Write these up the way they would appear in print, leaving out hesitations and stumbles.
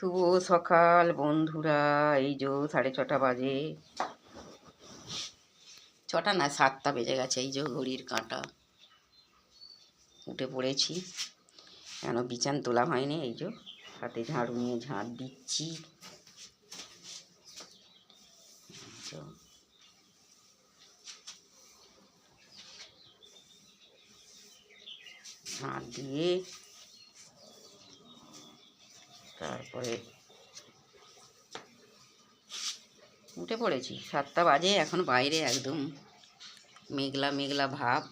শুভ সকাল বন্ধুরা। এই যে 6:30 বাজে, 6টা না 7টা বেজে গেছে। এই যে ঘড়ির কাঁটা। উঠে পড়েছি, কেন বিছান তোলা হয়নি। এই যে হাতে ঝাড়ু নিয়ে ঝাড় দিচ্ছি। ঝাড় দিয়ে তারপরে উঠে পড়েছি। 7টা বাজে, এখন বাইরে একদম মেঘলা মেঘলা ভাব।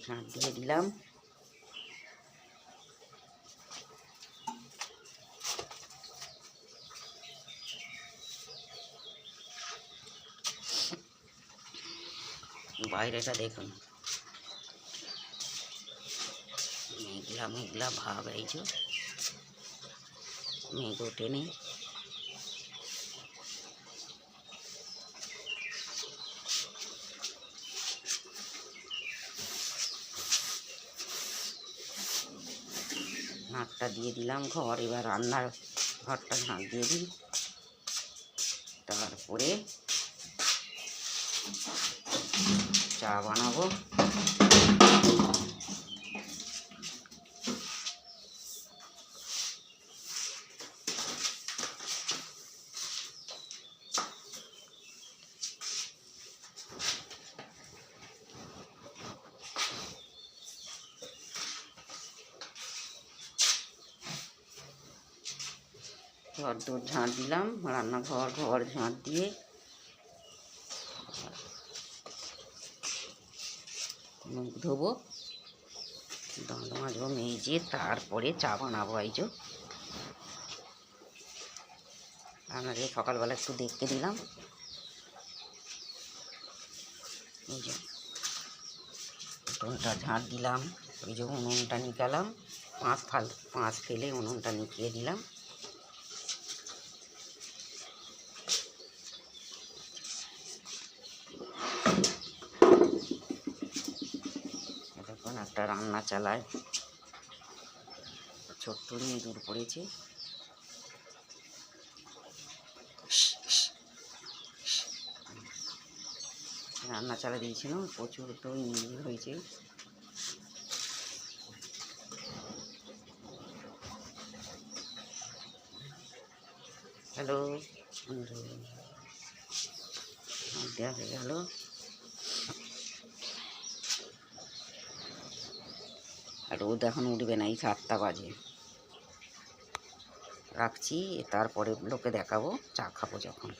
ঝাঁট দিয়ে দিলাম। বাইরেটা দেখুন, মেঘলা মেঘলা ভাব। এই যে মেঘ ওঠেনি। ঝাঁটটা দিয়ে দিলাম ঘর। এবার রান্নার ঘরটা ঝাঁট দিয়ে দিই। তারপরে চা বানাবো। ঘর দৌড় ঝাঁট দিলাম, রান্নাঘর ঘর ঝাঁট দিয়ে মুখ ধোবো, দাঁত মাজবো, মেজে তারপরে চা বানাবো। এই যে আপনাদের সকালবেলা একটু দেখতে দিলাম। এই যে উনুনটা ঝাঁট দিলাম। এই যে উনুনটা নিকালাম, পাঁচ ফেলে উনুনটা নিকিয়ে দিলাম। এখন একটা রান্না চালায়। ছোট্ট ইঁদুর পড়েছে। রান্না চালা দিয়েছিল, প্রচুর তো ইঁদুর হয়েছে। হ্যালো, দেওয়া হয়ে গেল। আর রোদ এখন উঠবে না, এই 7টা বাজে। রাখছি, তারপরে লোকে দেখাবো চা খাবো যখন।